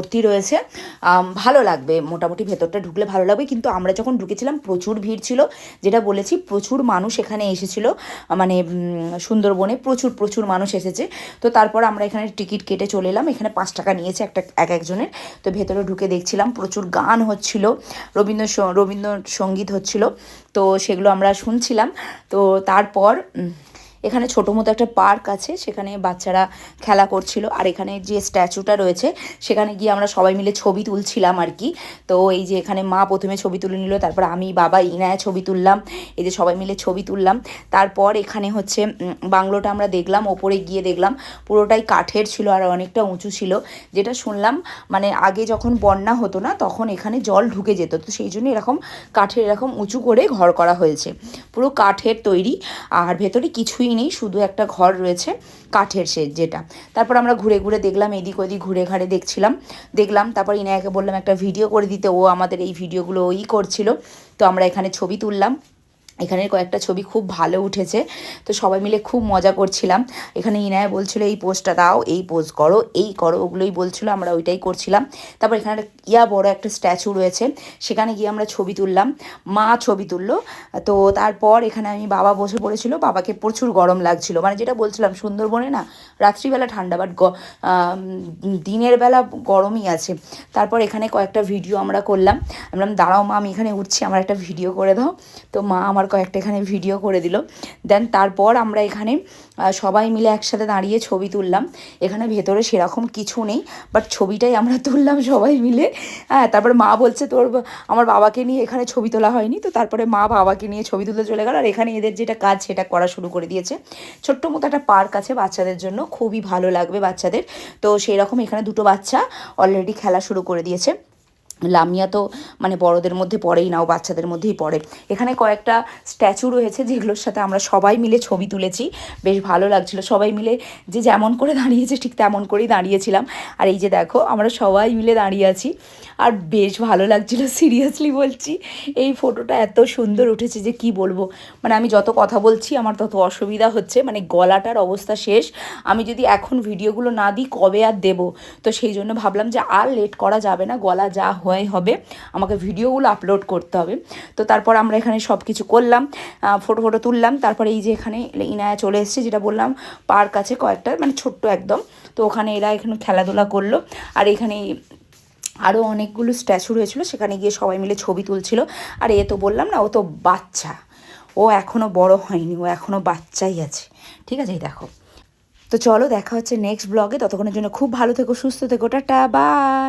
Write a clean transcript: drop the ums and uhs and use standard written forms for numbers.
ভর্তি রয়েছে। ভালো লাগবে, মোটামুটি ভেতরটা ঢুকলে ভালো লাগবে। কিন্তু আমরা যখন ঢুকেছিলাম প্রচুর ভিড় ছিল, যেটা বলেছি প্রচুর মানুষ এখানে এসেছিল, মানে সুন্দরবনে প্রচুর প্রচুর মানুষ এসেছে। তো তারপর আমরা এখানে টিকিট কেটে চলে এলাম। এখানে 5 টাকা নিয়েছে একজনের। তো ভেতরে ঢুকে দেখছিলাম প্রচুর গান হচ্ছিল, রবীন্দ্রসঙ্গীত হচ্ছিল, তো সেগুলো আমরা শুনছিলাম। তো তারপর এখানে ছোটো মতো একটা পার্ক আছে, সেখানে বাচ্চারা খেলা করছিল। আর এখানে যে স্ট্যাচুটা রয়েছে সেখানে গিয়ে আমরা সবাই মিলে ছবি তুলছিলাম আর কি। তো এই যে এখানে মা প্রথমে ছবি তুলে নিল, তারপর আমি, বাবা, ইনায়া ছবি তুললাম। এই যে সবাই মিলে ছবি তুললাম। তারপর এখানে হচ্ছে বাংলোটা আমরা দেখলাম, ওপরে গিয়ে দেখলাম পুরোটাই কাঠের ছিল আর অনেকটা উঁচু ছিল। যেটা শুনলাম মানে আগে যখন বন্যা হতো না তখন এখানে জল ঢুকে যেত, তো সেই জন্য এরকম কাঠের এরকম উঁচু করে ঘর করা হয়েছে, পুরো কাঠের তৈরি। আর ভেতরে কিছুই নেই, শুধু একটা ঘর রয়েছে কাঠের শেড যেটা। তারপর আমরা ঘুরে ঘুরে দেখলাম, এদিক ওদিক ঘুরে ঘাড়ে দেখলাম। তারপর ইনায়াকে বললাম একটা ভিডিও করে দিতে, ও আমাদের এই ভিডিওগুলো ওই করছিল। তো আমরা এখানে ছবি তুললাম। এখানের কয়েকটা ছবি খুব ভালো উঠেছে, তো সবাই মিলে খুব মজা করছিলাম। এখানে ইনায়া বলছিল এই পোজটা দাও, এই পোজ করো, এই করো, ওগুলোই বলছিল, আমরা ওইটাই করছিলাম। তারপর এখানে একটা বড় একটা স্ট্যাচু রয়েছে, সেখানে গিয়ে আমরা ছবি তুললাম, মা ছবি তুললো। তো তারপর এখানে বাবা বসে পড়েছিল, বাবাকে প্রচুর গরম লাগছিল, মানে যেটা বলছিলাম সুন্দরবনে না রাত্রিবেলা ঠান্ডা, বাট দিনের বেলা গরমই আছে। তারপর এখানে কয়েকটা ভিডিও আমরা করলাম। আমি বললাম দাঁড়াও মা, আমি এখানে উঠছি, আমার একটা ভিডিও করে দাও। তো মা আমার কয়েকটা এখানে ভিডিও করে দিল। দেন তারপর আমরা এখানে সবাই মিলে একসাথে দাঁড়িয়ে ছবি তুললাম। এখানে ভেতরে সেরকম কিছু নেই, বাট ছবিটাই আমরা তুললাম সবাই মিলে। হ্যাঁ, তারপরে মা বলছে আমার বাবাকে নিয়ে এখানে ছবি তোলা হয়নি। তো তারপরে মা বাবাকে নিয়ে ছবি তুলতে চলে গেল। আর এখানে এদের যেটা কাজ সেটা করা শুরু করে দিয়েছে। ছোট্ট মতো একটা পার্ক আছে বাচ্চাদের জন্য, খুবই ভালো লাগবে বাচ্চাদের। তো সেই রকম এখানে দুটো বাচ্চা অলরেডি খেলা শুরু করে দিয়েছে। লামিয়া তো মানে বড়দের মধ্যে পড়েই না, ও বাচ্চাদের মধ্যেই পড়ে। এখানে কয়েকটা স্ট্যাচু রয়েছে যেগুলোর সাথে আমরা সবাই মিলে ছবি তুলেছি, বেশ ভালো লাগছিলো। সবাই মিলে যে যেমন করে দাঁড়িয়েছে ঠিক তেমন করেই দাঁড়িয়েছিলাম। আর এই যে দেখো আমরা সবাই মিলে দাঁড়িয়ে আছি, আর বেশ ভালো লাগছিলো, সিরিয়াসলি বলছি। এই ফটোটা এত সুন্দর উঠেছে যে কি বলবো, মানে আমি যত কথা বলছি আমার তত অসুবিধা হচ্ছে, মানে গলাটার অবস্থা শেষ। আমি যদি এখন ভিডিওগুলো না দিই কবে আর দেবো, তো সেই জন্য ভাবলাম যে আর লেট করা যাবে না, গলা যা হবে আমাকে ভিডিওগুলো আপলোড করতে হবে। তো তারপর আমরা এখানে সব কিছু করলাম, ফটো তুললাম। তারপরে এই যে এখানে ইনায়া চলে এসেছে, যেটা বললাম পার্ক আছে কয়েকটা, মানে ছোট্ট একদম। তো ওখানে এরা এখানে খেলাধুলা করলো। আর এখানে আরও অনেকগুলো স্ট্যাচু রয়েছিলো, সেখানে গিয়ে সবাই মিলে ছবি তুলছিল। আর এ তো বললাম না, ও তো বাচ্চা, ও এখনও বড় হয়নি, ও এখনও বাচ্চাই আছে। ঠিক আছে, এই দেখো। তো চলো দেখা হচ্ছে নেক্সট ব্লগে, ততক্ষণের জন্য খুব ভালো থেকো, সুস্থ থেকো, টাটা, বাই।